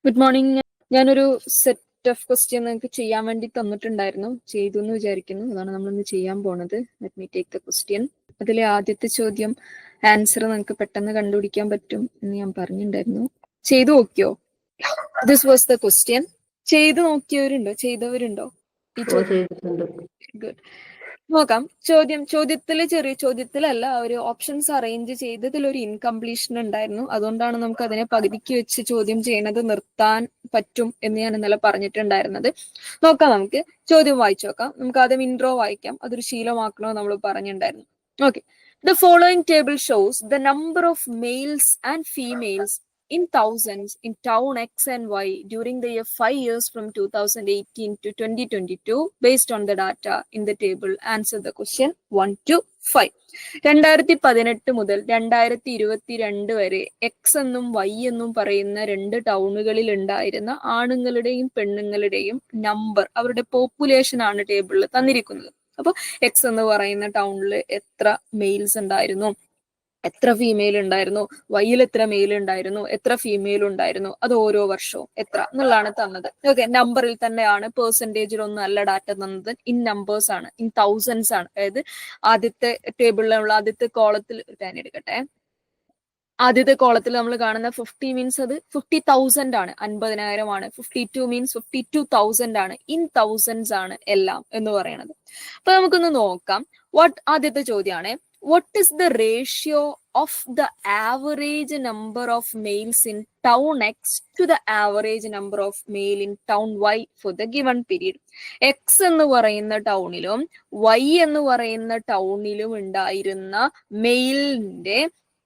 Good morning. ഞാനൊരു set of question നിങ്ങൾക്ക് ചെയ്യാൻ വേണ്ടി തന്നിട്ടുണ്ടായിരുന്നു. ചെയ്തു എന്ന് വിചാരിക്കുന്നു. അതാണ് നമ്മളിന്ന് ചെയ്യാൻ പോണത്. Let me take the question. അതിലെ ആദ്യത്തെ ചോദ്യം ആൻസർ നിങ്ങൾക്ക് പെട്ടെന്ന് കണ്ടുപിടിക്കാൻ പറ്റും എന്ന് ഞാൻ പറഞ്ഞിട്ടുണ്ടായിരുന്നു. ചെയ്തു നോക്കിയോ? This was the question. ചെയ്തു നോക്കിയവരുണ്ടോ? ചെയ്തവരുണ്ടോ? ഈ ചോദ്യം ഗുഡ്. നോക്കാം. ചോദ്യത്തിലല്ല, ഒരു ഓപ്ഷൻസ് അറേഞ്ച് ചെയ്തതിൽ ഒരു ഇൻകംപ്ലീഷൻ ഉണ്ടായിരുന്നു. അതുകൊണ്ടാണ് നമുക്ക് അതിനെ പകുതിക്ക് വെച്ച് ചോദ്യം ചെയ്യണത് നിർത്താൻ പറ്റും എന്ന് ഞാൻ ഇന്നലെ പറഞ്ഞിട്ടുണ്ടായിരുന്നത്. നോക്കാം, നമുക്ക് ചോദ്യം വായിച്ചു നോക്കാം. നമുക്ക് ആദ്യം ഇൻട്രോ വായിക്കാം. അതൊരു ശീലമാക്കണമെന്ന് നമ്മൾ പറഞ്ഞിട്ടുണ്ടായിരുന്നു. Okay. The following table shows the number of males and females in thousands in town X and Y during the year 5 years from 2018 to 2022 based on the data in the table. Answer the question 1 to 5. 2018 മുതൽ 2022 വരെ X എന്നും Y എന്നും പറയുന്ന രണ്ട് ടൗണുകളിൽ ഉണ്ടായിരുന്ന ആണുങ്ങളുടെയും പെണ്ണുങ്ങളുടെയും number, അവരുടെ population ആണ് ടേബിളിൽ തന്നിരിക്കുന്നത്. അപ്പൊ എക്സ് എന്ന് പറയുന്ന ടൗണിൽ എത്ര മെയിൽസ് ഉണ്ടായിരുന്നു, എത്ര ഫീമെയിൽ ഉണ്ടായിരുന്നു, വൈയിൽ എത്ര മെയിൽ ഉണ്ടായിരുന്നു, എത്ര ഫീമെയിൽ ഉണ്ടായിരുന്നു, അത് ഓരോ വർഷവും എത്ര എന്നുള്ളതാണ് തന്നത്. ഓക്കെ, നമ്പറിൽ തന്നെയാണ്, പെർസെൻറ്റേജിലൊന്നും അല്ല ഡാറ്റ തന്നത്, ഇൻ നമ്പേഴ്സ് ആണ്, ഇൻ തൗസൻഡ്സ് ആണ്. അതായത് ആദ്യത്തെ ടേബിളിലുള്ള ആദ്യത്തെ കോളത്തിൽ എടുക്കട്ടെ. ആദ്യത്തെ കോളത്തിൽ നമ്മൾ കാണുന്ന 50 മീൻസ് അത് 50,000 ആണ്, 50,000 ആണ്. 52 മീൻസ് 52,000 ആണ്, ഇൻ തൗസൻഡ്സ് ആണ് എല്ലാം എന്ന് പറയുന്നത്. അപ്പൊ നമുക്കൊന്ന് നോക്കാം. ആദ്യത്തെ ചോദ്യമാണ്, what is the ratio of the average number of males in town X to the average number of male in town Y for the given period? X എന്ന് പറയുന്ന ടൗണിലും Y എന്ന് പറയുന്ന ടൗണിലും ഉണ്ടായിരുന്ന മെയിലിന്റെ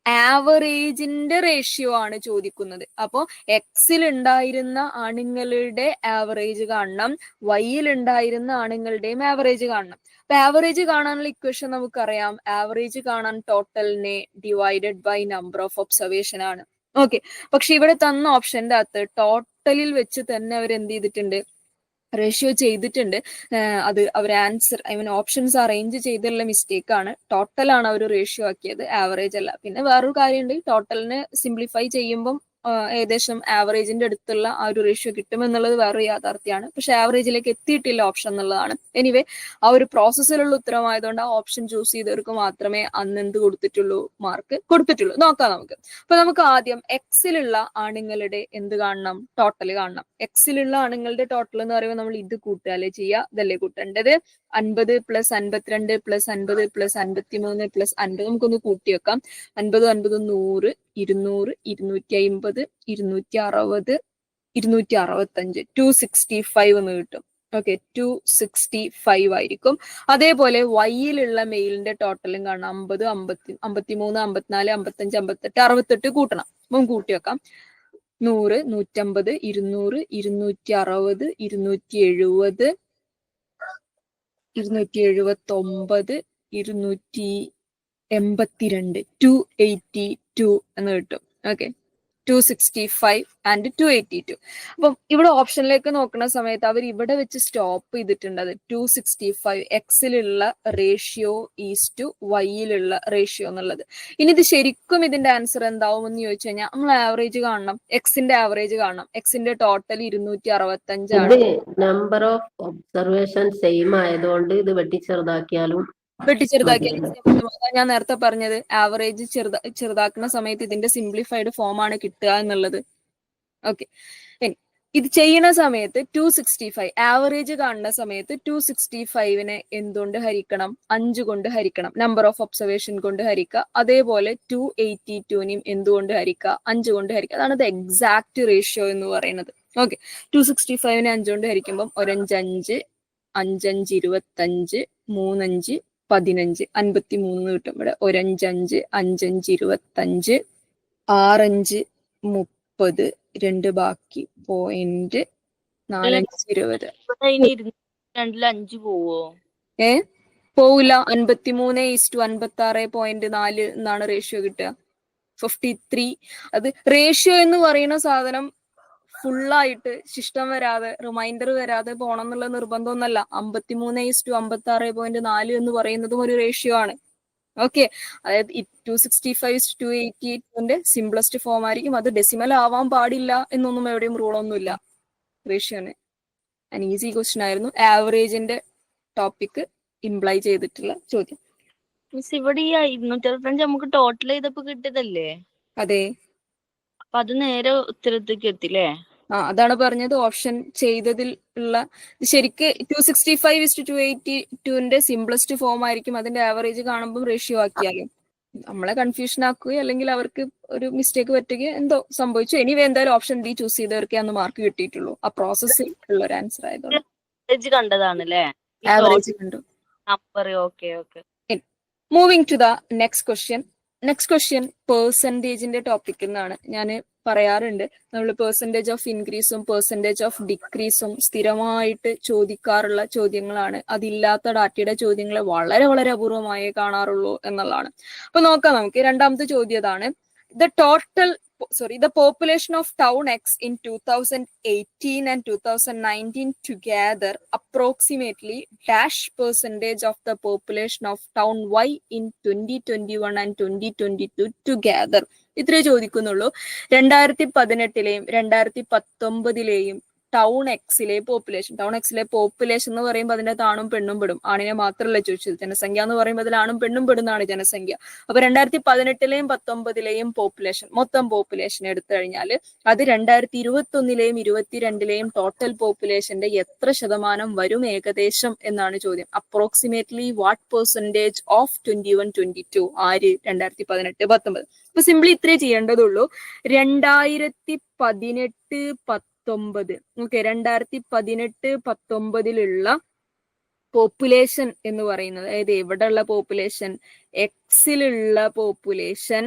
ആവറേജിന്റെ റേഷ്യോ ആണ് ചോദിക്കുന്നത്. അപ്പോ എക്സിൽ ഉണ്ടായിരുന്ന ആണുങ്ങളുടെ ആവറേജ് കാണണം, വൈയിൽ ഉണ്ടായിരുന്ന ആണുങ്ങളുടെയും ആവറേജ് കാണണം. അപ്പൊ ആവറേജ് കാണാനുള്ള ഇക്വേഷൻ നമുക്കറിയാം. ആവറേജ് കാണാൻ ടോട്ടലിനെ divided by number of observation ആണ്. ഓക്കെ, പക്ഷെ ഇവിടെ തന്ന ഓപ്ഷന്റെ അകത്ത് ടോട്ടലിൽ വെച്ച് തന്നെ അവർ എന്ത് ചെയ്തിട്ടുണ്ട്, റേഷ്യോ ചെയ്തിട്ടുണ്ട്. അത് അവർ ഓപ്ഷൻസ് അറേഞ്ച് ചെയ്തുള്ള മിസ്റ്റേക്ക് ആണ്. ടോട്ടൽ ആണ് അവർ റേഷ്യോ ആക്കിയത്, ആവറേജ് അല്ല. പിന്നെ വേറൊരു കാര്യമുണ്ട്, ടോട്ടലിന് സിംപ്ലിഫൈ ചെയ്യുമ്പം ഏകദേശം ആവറേജിന്റെ അടുത്തുള്ള ആ ഒരു റേഷ്യോ കിട്ടും എന്നുള്ളത് വേറൊരു യാഥാർത്ഥ്യമാണ്. പക്ഷെ ആവറേജിലേക്ക് എത്തിയിട്ടില്ല ഓപ്ഷൻ എന്നുള്ളതാണ്. എനിവേ, ആ ഒരു പ്രോസസ്സിലുള്ള ഉത്തരമായതുകൊണ്ട് ആ ഓപ്ഷൻ ചൂസ് ചെയ്തവർക്ക് മാത്രമേ അന്ന് എന്ത് കൊടുത്തിട്ടുള്ളൂ, മാർക്ക് കൊടുത്തിട്ടുള്ളൂ. നോക്കാം നമുക്ക്. അപ്പൊ നമുക്ക് ആദ്യം എക്സിലുള്ള ആണുങ്ങളുടെ എന്ത് കാണണം, ടോട്ടൽ കാണണം. എക്സിലുള്ള ആണുങ്ങളുടെ ടോട്ടൽ എന്ന് പറയുമ്പോൾ നമ്മൾ ഇത് കൂട്ടുകയല്ലേ ചെയ്യുക, ഇതല്ലേ കൂട്ടേണ്ടത്. 50 പ്ലസ് 52 പ്ലസ് 50 പ്ലസ് 53 പ്ലസ് 50 നമുക്കൊന്ന് കൂട്ടി വെക്കാം. 50 50 100, 200, 250, 260, 265, 265 എന്ന് കിട്ടും. ഓക്കെ, 265 ആയിരിക്കും. അതേപോലെ വൈയിലുള്ള മെയിലിന്റെ ടോട്ടലും കാണാം. 50, 50, 53, 54, 55, 58, 68 കൂട്ടണം. അപ്പം കൂട്ടി വെക്കാം. 100, 150, 200, 260, 270, 279, 282, 282 എന്ന് കിട്ടും. Okay, 265 and 282. അപ്പം ഇവിടെ ഓപ്ഷനിലേക്ക് നോക്കുന്ന സമയത്ത് അവർ ഇവിടെ വെച്ച് സ്റ്റോപ്പ് ചെയ്തിട്ടുണ്ട്. അത് 265 എക്സിലുള്ള റേഷ്യോ ഈസ് ടു വൈയിലുള്ള റേഷ്യോ എന്നുള്ളത്. ഇനി ഇത് ശരിക്കും ഇതിന്റെ ആൻസർ എന്താവും എന്ന് ചോദിച്ചു കഴിഞ്ഞാൽ നമ്മൾ ആവറേജ് കാണണം, എക്സിന്റെ ആവറേജ് കാണണം. എക്സിന്റെ ടോട്ടൽ 265 ആണ്. നമ്പർ ഓഫ് ഒബ്സർവേഷൻ സെയിം ആയതുകൊണ്ട് ഇത് വെട്ടിച്ചെറുതാക്കിയാലും ഞാൻ നേരത്തെ പറഞ്ഞത് ആവറേജ് ചെറുതാക്കുന്ന സമയത്ത് ഇതിന്റെ സിംപ്ലിഫൈഡ് ഫോം ആണ് കിട്ടുക എന്നുള്ളത്. ഓക്കെ, ഇത് ചെയ്യുന്ന സമയത്ത് 265 ആവറേജ് കാണുന്ന സമയത്ത് 265നെ എന്തുകൊണ്ട് ഹരിക്കണം, 5 കൊണ്ട് ഹരിക്കണം, നമ്പർ ഓഫ് ഒബ്സർവേഷൻ കൊണ്ട് ഹരിക്കുക. അതേപോലെ 282നെയും എന്തുകൊണ്ട് ഹരിക്കുക, 5 കൊണ്ട് ഹരിക്കുക. അതാണ് ഇത് എക്സാക്ട് റേഷ്യോ എന്ന് പറയുന്നത്. ഓക്കെ, 265നെ 5 കൊണ്ട് ഹരിക്കുമ്പോൾ 1 5 5, 5 5 25, 3 5 15, 53 കിട്ടും. ഇവിടെ 1 5 5, 5 5 25, 6 5 30, 2 ബാക്കി പോയിന്റ്, 4 5 20. പോവില്ല. 53:56.4 എന്നാണ് റേഷ്യോ കിട്ടുക. 53. അത് റേഷ്യോ എന്ന് പറയുന്ന സാധനം ഫുള്ളായിട്ട് ശിഷ്ടം വരാതെ, റിമൈൻഡർ വരാതെ പോകണം എന്നുള്ള നിർബന്ധമൊന്നല്ല. 53:56.4 എന്ന് പറയുന്നതും ഒരു റേഷ്യോ ആണ്. ഓക്കെ, അതായത് 265:288ന്റെ സിംപ്ലസ്റ്റ് ഫോം ആയിരിക്കും. അത് ഡെസിമൽ ആവാൻ പാടില്ല എന്നൊന്നും എവിടെയും റൂളൊന്നുമില്ല. റേഷ്യോന് an ഈസി ക്വസ്റ്റ്യൻ ആയിരുന്നു. ആവറേജിന്റെ ടോപ്പിക് ഇംപ്ലൈ ചെയ്തിട്ടുള്ള ചോദ്യം. മിസ് ഇവിടെ ഈ 265 നമുക്ക് ടോട്ടൽ ചെയ്തപ്പോ കിട്ടിയതല്ലേ? അതെ, അപ്പൊ അത് നേരെ ഉത്തരത്തേക്ക് എത്തില്ലേ? അതാണ് പറഞ്ഞത്. ഓപ്ഷൻ ചെയ്തതിൽ ഉള്ള ശരിക്ക് 265:282ന്റെ സിംപ്ലസ്റ്റ് ഫോം ആയിരിക്കും. അതിന്റെ ആവറേജ് കാണുമ്പോൾ റേഷ്യോ ആക്കിയാലും നമ്മളെ കൺഫ്യൂഷൻ ആക്കുകയോ അല്ലെങ്കിൽ അവർക്ക് ഒരു മിസ്റ്റേക്ക് പറ്റുകയോ എന്തോ സംഭവിച്ചു. എനിവേ എന്തായാലും ഓപ്ഷൻ ഡി ചൂസ് ചെയ്തവർക്ക് അന്ന് മാർക്ക് കിട്ടിയിട്ടുള്ളൂ. ആ പ്രോസസ്സിൽ ഉള്ള ഒരു ആൻസർ ആയതുകൊണ്ട് ആവറേജ് കണ്ടതാണല്ലേ? ആവറേജ് കണ്ടു. Number okay. Moving to the next question. Next question പെർസെൻറ്റേജിന്റെ ടോപ്പിക് എന്നാണ്. ഞാൻ പറയാറുണ്ട്, നമ്മൾ പെർസെൻറ്റേജ് ഓഫ് ഇൻക്രീസും പെർസെൻറ്റേജ് ഓഫ് ഡിക്രീസും സ്ഥിരമായിട്ട് ചോദിക്കാറുള്ള ചോദ്യങ്ങളാണ്. അതില്ലാത്ത ഡാറ്റയുടെ ചോദ്യങ്ങളെ വളരെ വളരെ അപൂർവമായേ കാണാറുള്ളൂ എന്നുള്ളതാണ്. അപ്പൊ നോക്കാം നമുക്ക്. രണ്ടാമത്തെ ചോദ്യം ഇതാണ്. The population of town X in 2018 and 2019 together approximately dash percentage of the population of town Y in 2021 and 2022 together. ഇത്രേ ചോദിക്കുന്നുള്ളൂ. 2018ലെയും 2019ലെയും ടൗൺ എക്സിലെ പോപ്പുലേഷൻ. ടൗൺ എക്സിലെ പോപ്പുലേഷൻ എന്ന് പറയുമ്പോൾ അതിന്റെ ആണും പെണ്ണും പെടും. ആണിനെ മാത്രമല്ല ചോദിച്ചത്. ജനസംഖ്യ എന്ന് പറയുമ്പോൾ അതിൽ ആണും പെണ്ണും പെടുന്നതാണ് ജനസംഖ്യ. അപ്പൊ 2018ലെയും 2019ലെയും പോപ്പുലേഷൻ, മൊത്തം പോപ്പുലേഷൻ എടുത്തു കഴിഞ്ഞാൽ അത് 2021ലെയും 2022ലെയും ടോട്ടൽ പോപ്പുലേഷന്റെ എത്ര ശതമാനം വരും ഏകദേശം എന്നാണ് ചോദ്യം. അപ്രോക്സിമേറ്റ്ലി വാട്ട് പെർസെന്റേജ് ഓഫ് 21-22 ആര് 2018-19. അപ്പൊ സിംപ്ലി ഇത്രേ ചെയ്യേണ്ടതുള്ളൂ. 2018-19 ഓക്കെ, 2018-19 പോപ്പുലേഷൻ എന്ന് പറയുന്നത്, അതായത് എവിടെയുള്ള പോപ്പുലേഷൻ, എക്സിലുള്ള പോപ്പുലേഷൻ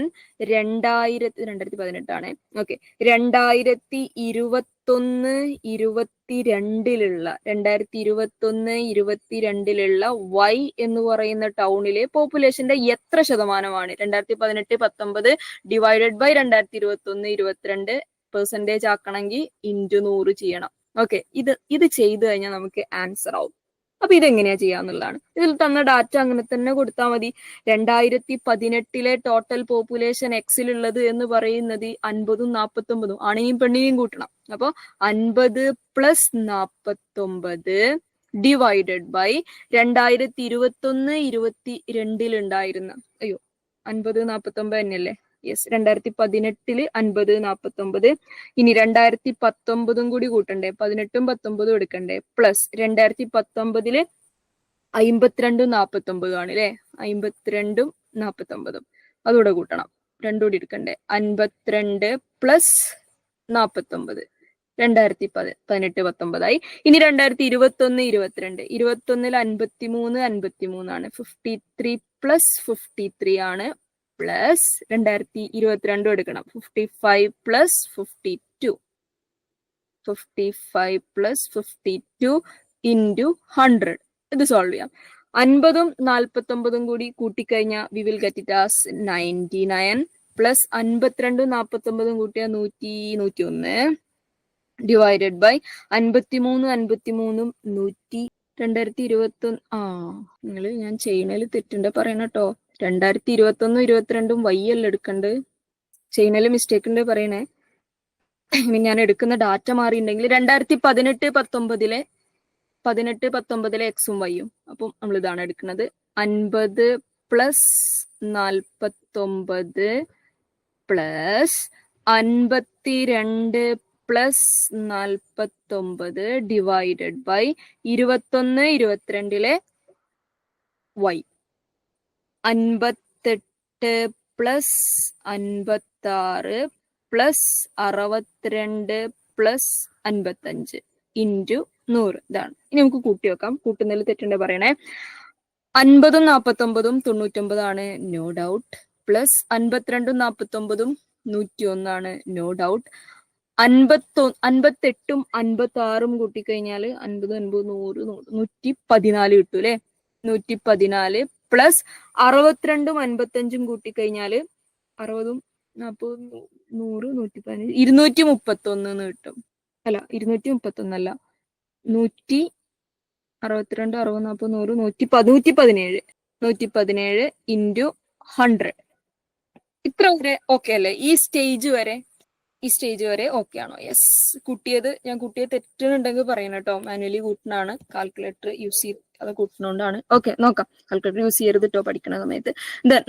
2018 ഓക്കെ, 2021-22 വൈ എന്ന് പറയുന്ന ടൗണിലെ പോപ്പുലേഷന്റെ എത്ര ശതമാനമാണ് 2018-19 ഡിവൈഡഡ് ബൈ 2021-22 പെർസെന്റേജ് ആക്കണമെങ്കിൽ ഇൻറ്റു 100 ചെയ്യണം. ഓക്കെ, ഇത് ചെയ്തു കഴിഞ്ഞാൽ നമുക്ക് ആൻസർ ആവും. അപ്പൊ ഇതെങ്ങനെയാ ചെയ്യാന്നുള്ളതാണ്. ഇതിൽ തന്ന ഡാറ്റ അങ്ങനെ തന്നെ കൊടുത്താൽ മതി. 2018 ടോട്ടൽ പോപ്പുലേഷൻ എക്സിലുള്ളത് എന്ന് പറയുന്നത് 50-ഉം 49 ആണെയും പെണ്ണിനെയും കൂട്ടണം. അപ്പൊ 50 + 49 ഡിവൈഡഡ് ബൈ 2021-22 ഉണ്ടായിരുന്ന 50-49 തന്നെയല്ലേ? യെസ്, 2018 50-49. ഇനി 2019 കൂടി കൂട്ടണ്ടേ, 18-ഉം 19-ഉം എടുക്കണ്ടേ, പ്ലസ് 2019 52-49 ആണ് അല്ലെ, 52-ഉം 49-ഉം അതുകൂടെ കൂട്ടണം, രണ്ടും കൂടി എടുക്കണ്ടേ, 52 + 49 2018-19 ആയി. ഇനി 2021-22 21-ൽ 53 ആണ്, 53 + 53 ആണ്, പ്ലസ് 2022 എടുക്കണം, 55 + 52 ഇൻറ്റു 100. ഇത് സോൾവ് ചെയ്യാം. 50-ഉം 49-ഉം കൂടി കൂട്ടിക്കഴിഞ്ഞാൽ we will get it as 99 plus 52-ഉം 49-ഉം കൂട്ടിയാൽ 101 ഡിവൈഡഡ് ബൈ 53-ഉം 100 2021. ഞാൻ ചെയ്യണേല് തെറ്റുണ്ട് പറയണം കേട്ടോ. 2021-22 വൈ അല്ല എടുക്കണ്ട്, ചെയ്യണേല് മിസ്റ്റേക്ക് ഉണ്ട് പറയണേ. ഇനി ഞാൻ എടുക്കുന്ന ഡാറ്റ മാറിയിട്ടുണ്ടെങ്കിൽ 2018-19 എക്സും വൈയും, അപ്പം നമ്മൾ ഇതാണ് എടുക്കുന്നത്. 50 + 49 plus 52 + 49 divided by 21-22 Y. 58 + 56 plus 62 + 55 into 100. ഇതാണ്. ഇനി നമുക്ക് കൂട്ടി വെക്കാം. കൂട്ടുന്നതിൽ തെറ്റുണ്ട് പറയണേ. 50-ഉം 49-ഉം 99 ആണ്, നോ ഡൗട്ട്. പ്ലസ് 52-ഉം 49-ഉം 101 ആണ്, നോ ഡൗട്ട്. 58-ഉം 56-ഉം കൂട്ടിക്കഴിഞ്ഞാൽ 50, 50, 100, 114 കിട്ടും അല്ലെ. 114 പ്ലസ് 62-ഉം 55-ഉം കൂട്ടിക്കഴിഞ്ഞാൽ 60-ഉം 40, 100, 115, 231 കിട്ടും. അല്ല, 231 അല്ല, 162, 60, 40, 100, 117 ഇൻറ്റു 100. ഇത്ര വരെ ഓക്കെ അല്ലേ? ഈ സ്റ്റേജ് വരെ ഓക്കെ ആണോ? യെസ്. ഞാൻ കുട്ടിയെ തെറ്റുന്നുണ്ടെങ്കിൽ പറയണം കേട്ടോ. മാനുവലി കൂട്ടണാണ്, കാൽക്കുലേറ്റർ യൂസ് ചെയ്ത് അത് കൂട്ടണോണ്ടാണ്. ഓക്കെ, നോക്കാം. കാൽക്കുലേറ്റർ യൂസ് ചെയ്യരുത് കേട്ടോ പഠിക്കണ സമയത്ത്.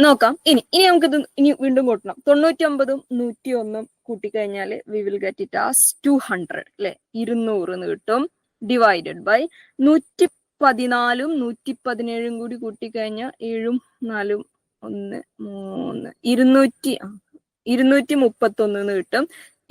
നോക്കാം. ഇനി നമുക്കിത് ഇനി വീണ്ടും കൂട്ടണം. 99ഉം 101ഉം കൂട്ടിക്കഴിഞ്ഞാൽ we will get it as 200 അല്ലെ? 200 എന്ന് കിട്ടും. ഡിവൈഡഡ് ബൈ 114ഉം 117ഉം കൂടി കൂട്ടിക്കഴിഞ്ഞാൽ 7ഉം 4ഉം 1 3 231 എന്ന് കിട്ടും.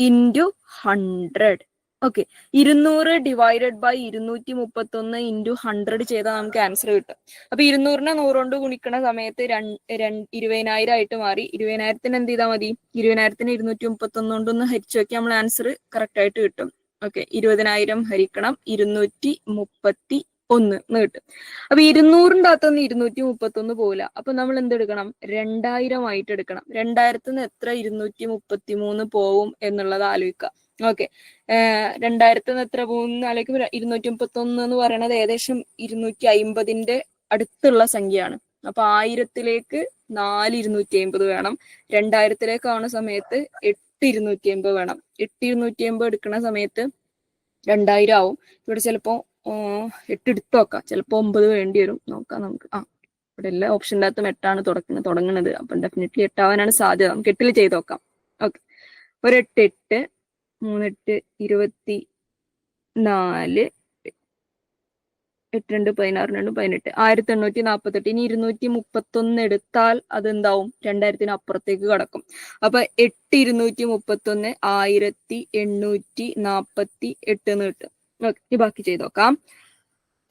Into 100. Okay, 200 divided by 231 into 100 ചെയ്താൽ നമുക്ക് ആൻസർ കിട്ടും. അപ്പൊ 200നെ 100 കൊണ്ട് ഗുണിക്കണ സമയത്ത് 20,000 ആയിട്ട് മാറി. 20,000ത്തിന് എന്ത് ചെയ്താൽ മതി? 20,000ത്തിന് 231 കൊണ്ടൊന്ന് ഹരിച്ചു നോക്കി നമ്മൾ ആൻസർ കറക്റ്റ് ആയിട്ട് കിട്ടും. ഓക്കെ, 20,000 ഹരിക്കണം 231 എന്ന് കിട്ടും. അപ്പൊ 200ന്റെ അകത്തൊന്ന് 231 പോകില്ല. അപ്പൊ നമ്മൾ എന്തെടുക്കണം? 2000 ആയിട്ട് എടുക്കണം. 2000ത്തിന് എത്ര 233 പോവും എന്നുള്ളത് ആലോചിക്കുക. ഓക്കെ, 2000ത്തിന് എത്ര പോകുന്ന ആലോചിക്കുമ്പോൾ 231 എന്ന് പറയുന്നത് ഏകദേശം 250ന്റെ അടുത്തുള്ള സംഖ്യയാണ്. അപ്പൊ 1000ത്തിലേക്ക് 4 250 വേണം. 2000ത്തിലേക്കാവുന്ന സമയത്ത് 8 250 വേണം. 8 250 എടുക്കുന്ന സമയത്ത് 2000 ആവും. ഇവിടെ ചിലപ്പോ 8 എടുത്തു നോക്കാം, ചിലപ്പോ 9 വേണ്ടി വരും. നോക്കാം നമുക്ക്. ഇവിടെ എല്ലാ ഓപ്ഷൻ്റെ അകത്തും 8ആണ് തുടങ്ങുന്നത്. അപ്പം ഡെഫിനറ്റ്ലി 8 ആവാനാണ് സാധ്യത. നമുക്ക് 8ൽ ചെയ്ത് നോക്കാം. ഓക്കെ, ഒരു 8 8 3 8 24 8 2 16 2 18 1848. ഇനി 231 എടുത്താൽ അതെന്താവും? 2000ത്തിന് അപ്പുറത്തേക്ക് കടക്കും. അപ്പൊ 8 231 1848 എന്ന് കിട്ടും. ഓക്കെ, ബാക്കി ചെയ്ത് നോക്കാം.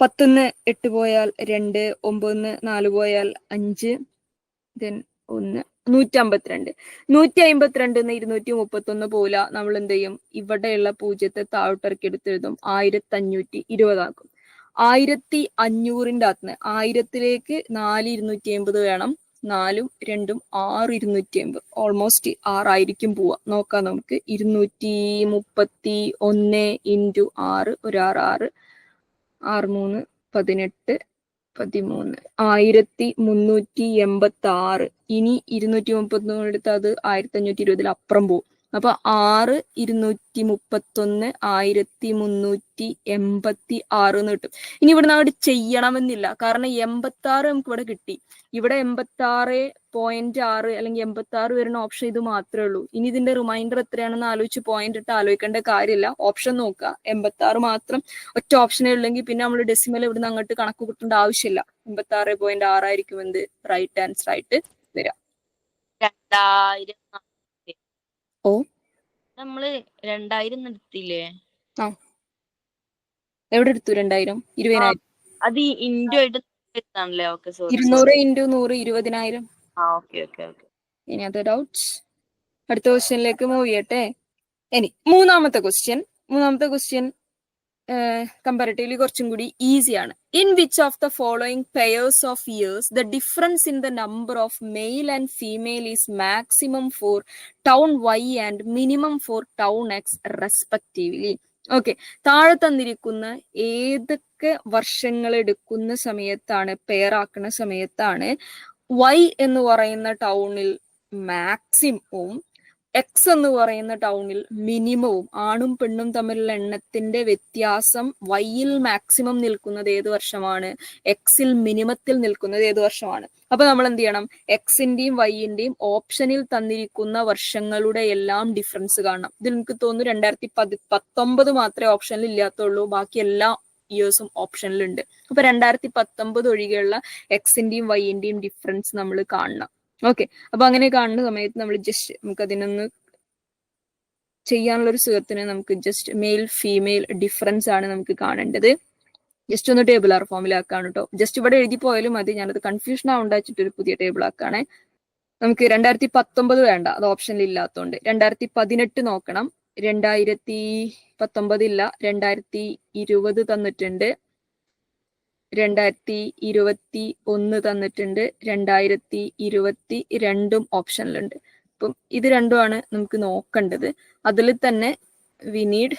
10ന്ന് 8 പോയാൽ 2, 9ന്ന് 4 പോയാൽ 5, then 1 152. 152ന്ന് 231 പോല നമ്മൾ എന്ത് ചെയ്യും? ഇവിടെയുള്ള 0 താഴോട്ടിറക്കി എടുത്തെഴുതും. 1520 ആക്കും. 1500ന്റെ അകത്ത് 1000ത്തിലേക്ക് 4 250 വേണം. 4ഉം 2ഉം 6 250. ഓൾമോസ്റ്റ് 6 ആയിരിക്കും പോവാ. നോക്കാം നമുക്ക്. 231 ഇൻറ്റു 6 ഒരു 6 6 3 18 13 1386. ഇനി 231 എടുത്ത് അത് 1520 അപ്പുറം പോകും. അപ്പൊ 6 231 1386 എന്ന് കിട്ടും. ഇനി ഇവിടെ അങ്ങോട്ട് ചെയ്യണമെന്നില്ല, കാരണം 86 നമുക്ക് ഇവിടെ കിട്ടി. ഇവിടെ 86.6 അല്ലെങ്കിൽ 86 വരുന്ന ഓപ്ഷൻ ഇത് മാത്രമേ ഉള്ളൂ. ഇനി ഇതിന്റെ റിമൈൻഡർ എത്രയാണെന്ന് ആലോചിച്ച് പോയിന്റ് ഇട്ട് ആലോചിക്കേണ്ട കാര്യമില്ല. ഓപ്ഷൻ നോക്കുക. 86 മാത്രം ഒറ്റ ഓപ്ഷനേ ഉള്ളെങ്കിൽ പിന്നെ നമ്മൾ ഡെസിമൽ ഇവിടുന്ന് അങ്ങോട്ട് കണക്ക് കൂട്ടേണ്ട ആവശ്യമില്ല. 86.6 ആയിരിക്കും എന്ത് റൈറ്റ് ആൻസർ ആയിട്ട് വരാം. 2000 ഓ, നമ്മള് 2000 എടുത്തില്ലേ? എവിടെ എടുത്തു? 2000 20,000. അത് ഇൻഡു ആയിട്ട് എടുത്താണല്ലേ? Okay, sorry. 200 into 100 20,000. Okay okay okay. ഇനി അത് ഡൗട്ട്സ്. അടുത്ത ക്വസ്റ്റ്യനിലേക്ക് മൂവ് ചെയ്യട്ടെ. ഇനി മൂന്നാമത്തെ ക്വസ്റ്റ്യൻ കമ്പാരിറ്റീവ്ലി കുറച്ചും കൂടി ഈസിയാണ്. In which of the following pairs of years the difference in the number of male and female is maximum for town Y and minimum for town X respectively. Okay, താഴെ തന്നിരിക്കുന്ന ഏതൊക്കെ വർഷങ്ങൾ എടുക്കുന്ന സമയത്താണ്, pair ആക്കുന്ന സമയത്താണ് വൈ എന്ന് പറയുന്ന ടൗണിൽ മാക്സിമവും എക്സ് എന്ന് പറയുന്ന ടൗണിൽ മിനിമവും, ആണും പെണ്ണും തമ്മിലുള്ള എണ്ണത്തിന്റെ വ്യത്യാസം വൈയിൽ മാക്സിമം നിൽക്കുന്നത് ഏത് വർഷമാണ്, എക്സിൽ മിനിമത്തിൽ നിൽക്കുന്നത് ഏത് വർഷമാണ്? അപ്പൊ നമ്മൾ എന്ത് ചെയ്യണം? എക്സിന്റെയും വൈന്റെയും ഓപ്ഷനിൽ തന്നിരിക്കുന്ന വർഷങ്ങളുടെ എല്ലാം ഡിഫറൻസ് കാണണം. ഇതിൽ എനിക്ക് തോന്നുന്നു 2019 മാത്രമേ ഓപ്ഷനിൽ ഇല്ലാത്തുള്ളൂ, ബാക്കി എല്ലാ ഇയേഴ്സും ഓപ്ഷനിലുണ്ട്. അപ്പൊ 2019 ഒഴികെയുള്ള എക്സിന്റെയും വൈന്റെയും ഡിഫറൻസ് നമ്മൾ കാണണം. ഓക്കെ, അപ്പൊ അങ്ങനെ കാണുന്ന സമയത്ത് നമ്മൾ ജസ്റ്റ് നമുക്ക് അതിനൊന്ന് ചെയ്യാനുള്ള ഒരു സുഖത്തിന് നമുക്ക് ജസ്റ്റ് മെയിൽ ഫീമെയിൽ ഡിഫറൻസ് ആണ് നമുക്ക് കാണേണ്ടത്. ജസ്റ്റ് ഒന്ന് ടേബിൾ ആർ ഫോമിലാക്കാണ് കേട്ടോ. ജസ്റ്റ് ഇവിടെ എഴുതി പോയാലും മതി, ഞാനത് കൺഫ്യൂഷൻ ആവുണ്ടാച്ചിട്ട് ഒരു പുതിയ ടേബിൾ ആക്കാണ്. നമുക്ക് 2019 വേണ്ട, അത് ഓപ്ഷനിൽ ഇല്ലാത്തതുകൊണ്ട് 2018 നോക്കണം. 2019 ഇല്ല, 2020 തന്നിട്ടുണ്ട്, 2021 തന്നിട്ടുണ്ട്, 2022 ഓപ്ഷനിലുണ്ട്. അപ്പം ഇത് രണ്ടുമാണ് നമുക്ക് നോക്കേണ്ടത്. അതിൽ തന്നെ വി നീഡ്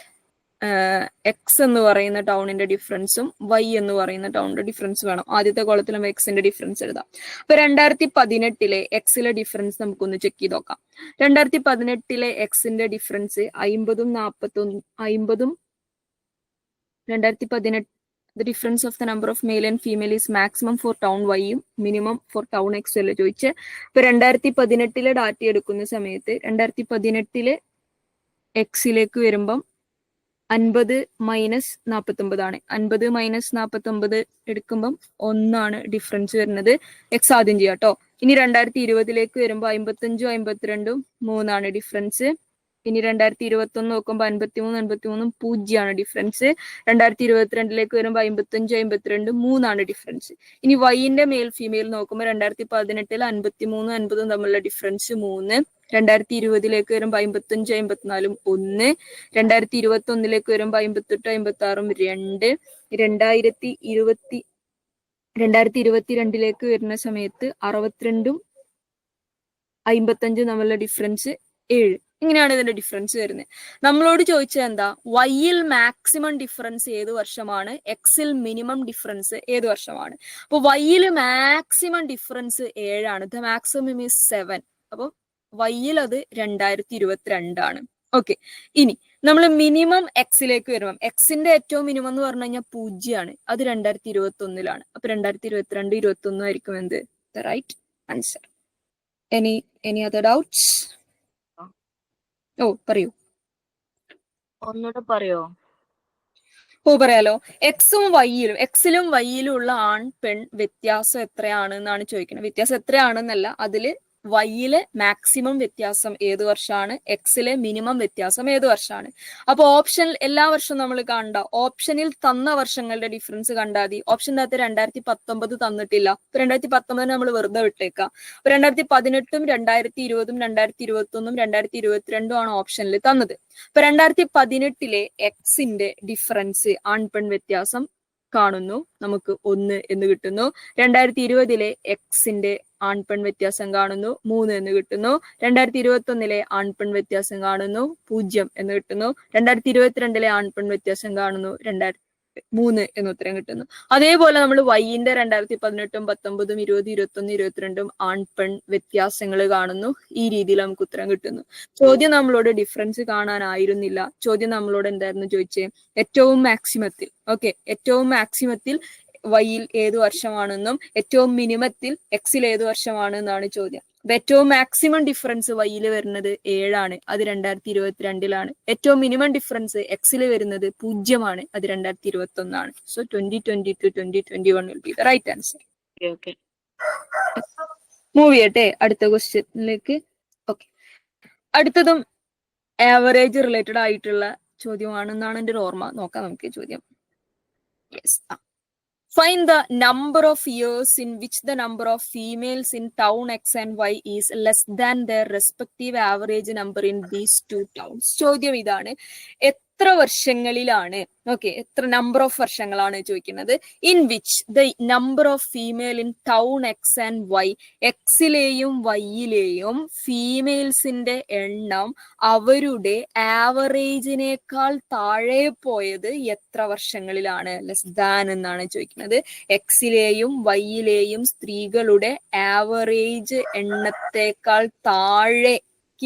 എക്സ് എന്ന് പറയുന്ന ടൗണിന്റെ ഡിഫറൻസും വൈ എന്ന് പറയുന്ന ടൗണിന്റെ ഡിഫറൻസ് വേണം. ആദ്യത്തെ കോളത്തിലും എക്സിന്റെ ഡിഫറൻസ് എഴുതാം. അപ്പൊ 2018 എക്സിലെ ഡിഫറൻസ് നമുക്കൊന്ന് ചെക്ക് ചെയ്ത് നോക്കാം. 2018 എക്സിന്റെ difference 50ഉം 50ഉം 2018 the difference of the number of male and female is maximum for town Y യും minimum for town X അല്ലേ ചോദിച്ച്. ഇപ്പൊ 2018 ഡാറ്റ എടുക്കുന്ന സമയത്ത് 2018 എക്സിലേക്ക് വരുമ്പം 50 മൈനസ് 49 ആണ്. 50 മൈനസ് 49 എടുക്കുമ്പം 1 ആണ് ഡിഫറൻസ് വരുന്നത്. എക്സ് ആദ്യം ചെയ്യാം കേട്ടോ. ഇനി 2020 വരുമ്പോൾ 55ഉം 52ഉം 3 ആണ് ഡിഫറൻസ്. ഇനി 2021 നോക്കുമ്പോൾ 53 0 ഡിഫറൻസ്. 2022 വരുമ്പോൾ 55 52 3 ആണ് ഡിഫറൻസ്. ഇനി വൈന്റെ മെയിൽ ഫീമെയിൽ നോക്കുമ്പോൾ 2018 53 50 തമ്മിലുള്ള ഡിഫറൻസ് 3. 2020 വരുമ്പോൾ 55 54 1. 2021 വരുമ്പോൾ 58 56 2. 2022 വരുന്ന സമയത്ത് 62ഉം 55 തമ്മിലുള്ള ഡിഫറൻസ് 7. ഇങ്ങനെയാണ് ഇതിന്റെ ഡിഫറൻസ് വരുന്നത്. നമ്മളോട് ചോദിച്ചത് എന്താ? വൈയിൽ മാക്സിമം ഡിഫറൻസ് ഏത് വർഷമാണ്, എക്സിൽ മിനിമം ഡിഫറൻസ് ഏത് വർഷമാണ്. അപ്പൊ വൈയിൽ maximum difference 7 the maximum is 7. അപ്പൊ വൈയിൽ അത് 2022 ആണ്. ഓക്കെ, ഇനി നമ്മൾ മിനിമം എക്സിലേക്ക് വരുമ്പം എക്സിന്റെ ഏറ്റവും മിനിമം എന്ന് പറഞ്ഞു കഴിഞ്ഞാൽ 0 ആണ്. അത് 2021 അപ്പൊ 2022 21 ആയിരിക്കും എന്ത് the right answer. Any other doubts? ഓ പറയൂ. ഒന്നുകൂടെ പറയോ? പറയാലോ. എക്സിലും വൈയിലും ഉള്ള ആൺ പെൺ വ്യത്യാസം എത്രയാണ് എന്നാണ് ചോദിക്കുന്നത്. വ്യത്യാസം എത്രയാണെന്നല്ല, അതില് വൈയിലെ മാക്സിമം വ്യത്യാസം ഏത് വർഷമാണ്, എക്സിലെ മിനിമം വ്യത്യാസം ഏത് വർഷമാണ്. അപ്പൊ ഓപ്ഷൻ എല്ലാ വർഷവും നമ്മൾ കണ്ട ഓപ്ഷനിൽ തന്ന വർഷങ്ങളുടെ ഡിഫറൻസ് കണ്ടാൽ മതി. ഓപ്ഷൻ്റെ അകത്ത് 2019 തന്നിട്ടില്ല. ഇപ്പൊ 2019 നമ്മൾ വെറുതെ വിട്ടേക്കാം. അപ്പൊ 2018ഉം 2020ഉം 2021ഉം 2022 ആണ് ഓപ്ഷനിൽ തന്നത്. ഇപ്പൊ 2018 എക്സിന്റെ ഡിഫറൻസ് ആൺപെൺ വ്യത്യാസം കാണുന്നു, നമുക്ക് 1 എന്ന് കിട്ടുന്നു. 2020 എക്സിന്റെ ആൺപെൺ വ്യത്യാസം കാണുന്നു, 3 എന്ന് കിട്ടുന്നു. 2021 ആൺപെൺ വ്യത്യാസം കാണുന്നു, 0 എന്ന് കിട്ടുന്നു. 2022 ആൺപെൺ വ്യത്യാസം കാണുന്നു, 3 എന്ന് ഉത്തരം കിട്ടുന്നു. അതേപോലെ നമ്മൾ വൈന്റെ 2018ഉം 19ഉം 20 21 22ഉം ആൺപെൺ വ്യത്യാസങ്ങൾ കാണുന്നു. ഈ രീതിയിൽ നമുക്ക് ഉത്തരം കിട്ടുന്നു. ചോദ്യം നമ്മളോട് ഡിഫറൻസ് കാണാനായിരുന്നില്ല. ചോദ്യം നമ്മളോട് എന്തായിരുന്നു ചോദിച്ചേ? ഏറ്റവും മാക്സിമത്തിൽ. ഓക്കെ, ഏറ്റവും മാക്സിമത്തിൽ വൈയിൽ ഏത് വർഷമാണെന്നും ഏറ്റവും മിനിമത്തിൽ എക്സിൽ ഏത് വർഷമാണ് എന്നാണ് ചോദ്യം. അപ്പൊ ഏറ്റവും മാക്സിമം ഡിഫറൻസ് വൈയിൽ വരുന്നത് 7 അത് 2022 ഏറ്റവും മിനിമം ഡിഫറൻസ് എക്സിൽ വരുന്നത് 0 അത് 2021 so 2020 to 2021 will be the right answer. Okay. Move ചെയ്യട്ടെ അടുത്ത ക്വസ്റ്റ്യനിലേക്ക്. ഓക്കെ, അടുത്തതും ആവറേജ് റിലേറ്റഡ് ആയിട്ടുള്ള ചോദ്യമാണെന്നാണ് എൻ്റെ ഒരു ഓർമ്മ. നോക്കാം നമുക്ക് ചോദ്യം. Yes. Find the number of years in which the number of females in town X and Y is less than their respective average number in these two towns. ചോദ്യം ഇതാണ്, എത്ര വർഷങ്ങളിലാണ്, ഓക്കെ, എത്ര നമ്പർ ഓഫ് വർഷങ്ങളാണ് ചോദിക്കുന്നത്. In which the number of female in town X and Y, എക്സിലെയും വൈയിലെയും ഫീമെയിൽസിന്റെ എണ്ണം അവരുടെ ആവറേജിനേക്കാൾ താഴെ പോയത് എത്ര വർഷങ്ങളിലാണ്, ലെസ് ദാൻ എന്നാണ് ചോദിക്കുന്നത്. എക്സിലെയും വൈയിലെയും സ്ത്രീകളുടെ ആവറേജ് എണ്ണത്തേക്കാൾ താഴെ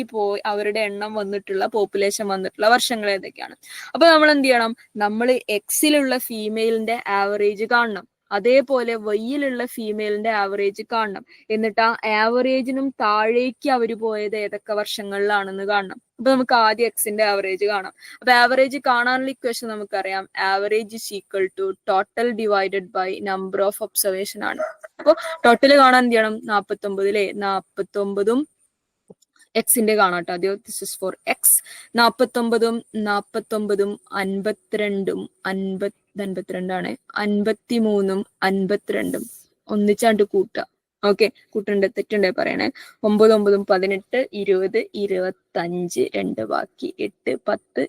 പോയി അവരുടെ എണ്ണം വന്നിട്ടുള്ള പോപ്പുലേഷൻ വന്നിട്ടുള്ള വർഷങ്ങൾ ഏതൊക്കെയാണ്. അപ്പൊ നമ്മൾ എന്ത് ചെയ്യണം? നമ്മൾ എക്സിലുള്ള ഫീമെയിലിന്റെ ആവറേജ് കാണണം, അതേപോലെ വൈയിലുള്ള ഫീമെയിലിന്റെ ആവറേജ് കാണണം. എന്നിട്ട് ആ ആവറേജിനും താഴേക്ക് അവർ പോയത് ഏതൊക്കെ വർഷങ്ങളിലാണെന്ന് കാണണം. അപ്പൊ നമുക്ക് ആദ്യം എക്സിന്റെ ആവറേജ് കാണാം. അപ്പൊ ആവറേജ് കാണാനുള്ള ഇക്വേഷൻ നമുക്കറിയാം, average is equal to total divided by number of observation ആണ്. അപ്പൊ ടോട്ടൽ കാണാൻ എന്ത് ചെയ്യണം? 49 49ഉം എക്സിന്റെ കാണാട്ടോ ആദ്യം. This is for X. 49ഉം 52ഉം 52ഉം 52 53ഉം 52ഉം ഒന്നിച്ചാണ്ട് കൂട്ടുക. ഓക്കെ, കൂട്ടുണ്ട്, തെറ്റുണ്ടേ പറയണേ. 9 9ഉം 18 20 25 2 ബാക്കി 8 10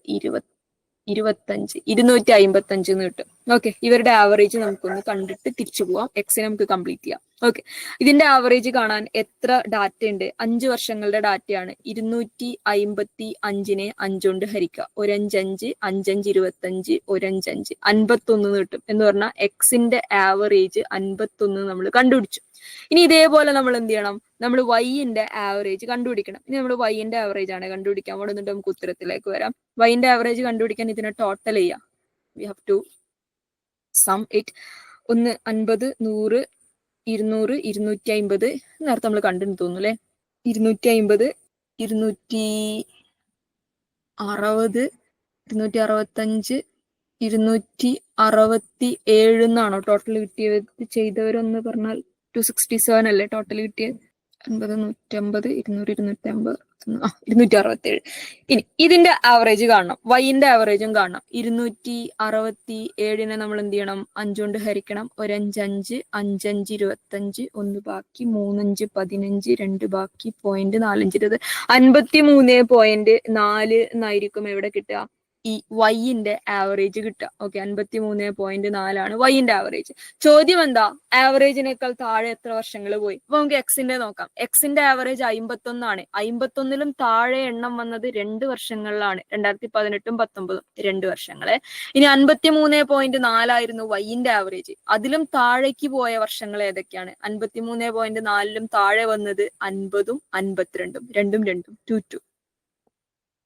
25, 255 എന്ന് കിട്ടും. ഓക്കെ, ഇവരുടെ ആവറേജ് നമുക്കൊന്ന് കണ്ടിട്ട് തിരിച്ചു പോവാം. എക്സിനെ നമുക്ക് കംപ്ലീറ്റ് ചെയ്യാം. ഓക്കെ, ഇതിന്റെ ആവറേജ് കാണാൻ എത്ര ഡാറ്റ ഉണ്ട്? 5 വർഷങ്ങളുടെ ഡാറ്റയാണ്. 255നെ 5 കൊണ്ട് ഹരിക്കുക. 1 5 5 5 5 25 1 5 5 51 കിട്ടും. എന്ന് പറഞ്ഞാൽ എക്സിന്റെ ആവറേജ് 51 നമ്മൾ കണ്ടുപിടിച്ചു. ഇനി ഇതേപോലെ നമ്മൾ എന്ത് ചെയ്യണം? നമ്മൾ വൈന്റെ ആവറേജ് കണ്ടുപിടിക്കണം. ഇനി നമ്മൾ വൈന്റെ ആവറേജ് ആണ് കണ്ടുപിടിക്കാൻ പോകുന്നത്. നമുക്ക് ഉത്തരത്തിലേക്ക് വരാം. വൈന്റെ ആവറേജ് കണ്ടുപിടിക്കാൻ ഇതിനെ ടോട്ടൽ ചെയ്യാം. We have to sum it. 1 50 100 200 250 നേരത്തെ നമ്മൾ കണ്ടെന്ന് തോന്നുന്നു അല്ലെ. 250 260 265 267 എന്നാണോ ടോട്ടൽ കിട്ടിയത്? ചെയ്തവരൊന്ന് പറഞ്ഞാൽ 267 അല്ലേ ടോട്ടൽ കിട്ടിയത്? 50 150 200 250 267. ഇനി ഇതിന്റെ ആവറേജ് കാണണം, വൈന്റെ ആവറേജും കാണണം. 267നെ നമ്മൾ എന്ത് ചെയ്യണം? 5 കൊണ്ട് ഹരിക്കണം. 1 5 5 5 5 25 1 ബാക്കി 3 5 15 2 ബാക്കി 0.45 53.4 എന്നായിരിക്കും എവിടെ കിട്ടുക? ഈ വൈന്റെ ആവറേജ് കിട്ടുക. ഓക്കെ, 53.4 ആണ് വൈന്റെ ആവറേജ്. ചോദ്യം എന്താ? ആവറേജിനേക്കാൾ താഴെ എത്ര വർഷങ്ങൾ പോയി? അപ്പൊ നമുക്ക് എക്സിന്റെ നോക്കാം. എക്സിന്റെ ആവറേജ് 51 ആണ്. 51ലും താഴെ എണ്ണം വന്നത് 2 വർഷങ്ങളിലാണ്. 2018 19 2 വർഷങ്ങളെ. ഇനി 53.4 ആയിരുന്നു വൈന്റെ ആവറേജ്. അതിലും താഴേക്ക് പോയ വർഷങ്ങൾ ഏതൊക്കെയാണ്? 53.4ലും താഴെ വന്നത് 50ഉം 52ഉം, രണ്ടും 2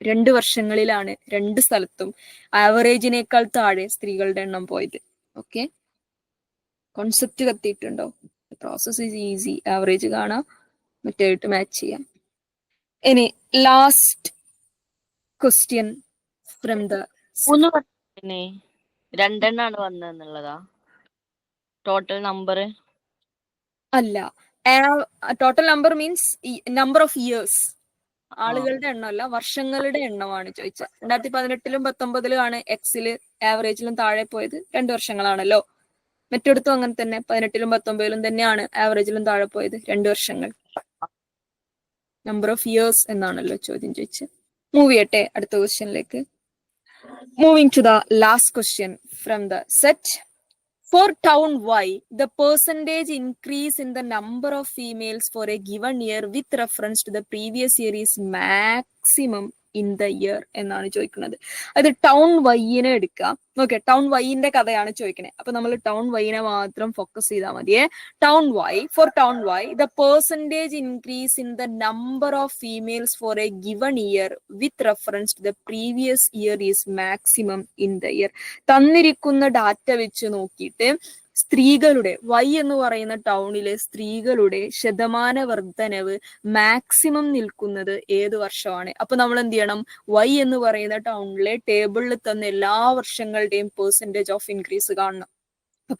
2 വർഷങ്ങളിലാണ് 2 സ്ഥലത്തും ആവറേജിനേക്കാൾ താഴെ സ്ത്രീകളുടെ എണ്ണം പോയത്. ഓക്കെ, കോൺസെപ്റ്റ് കത്തിയിട്ടുണ്ടോ? Process is easy. ആവറേജ് കാണാം, മറ്റേട്ട് മാച്ച് ചെയ്യാം. ഇനി ലാസ്റ്റ് ക്വസ്റ്റ്യൻ ഫ്രം ദ 3 വർഷത്തിന് 2 എണ്ണാണ് വന്നതെന്നുള്ളതാ ടോട്ടൽ നമ്പർ? അല്ല, total number means number of years. ആളുകളുടെ എണ്ണമല്ല, വർഷങ്ങളുടെ എണ്ണമാണ് ചോദിച്ചത്. 2018ലും 19ലും ആണ് എക്സില് ആവറേജിലും താഴെ പോയത്. 2 വർഷങ്ങളാണല്ലോ. മറ്റിടത്തും അങ്ങനെ തന്നെ 18ലും 19ലും തന്നെയാണ് ആവറേജിലും താഴെ പോയത്. 2 വർഷങ്ങൾ. നമ്പർ ഓഫ് ഇയേഴ്സ് എന്നാണല്ലോ ചോദ്യം ചോദിച്ചത്. മൂവ് ചെയ്യട്ടെ അടുത്ത ക്വസ്റ്റ്യനിലേക്ക്. Moving to the last question from the set. For town Y, the percentage increase in the number of females for a given year with reference to the previous year is maximum in the year എന്നാണ് ചോദിക്കുന്നത്. അത് town വൈനെ എടുക്കാം. Okay, town വൈന്റെ കഥയാണ് ചോദിക്കുന്നത്. അപ്പൊ നമ്മൾ town വൈനെ മാത്രം focus ചെയ്താൽ മതിയേ. Town Y, for town Y the percentage increase in the number of females for a given year with reference to the previous year is maximum in the year. തന്നിരിക്കുന്ന data വെച്ച് നോക്കിയിട്ട് സ്ത്രീകളുടെ, Y എന്ന് പറയുന്ന ടൗണിലെ സ്ത്രീകളുടെ ശതമാന വർധനവ് മാക്സിമം നിൽക്കുന്നത് ഏത് വർഷമാണ്? അപ്പൊ നമ്മൾ എന്ത് ചെയ്യണം? വൈ എന്ന് പറയുന്ന ടൗണിലെ ടേബിളിൽ തന്ന എല്ലാ വർഷങ്ങളുടെയും പെർസെന്റേജ് ഓഫ് ഇൻക്രീസ് കാണണം.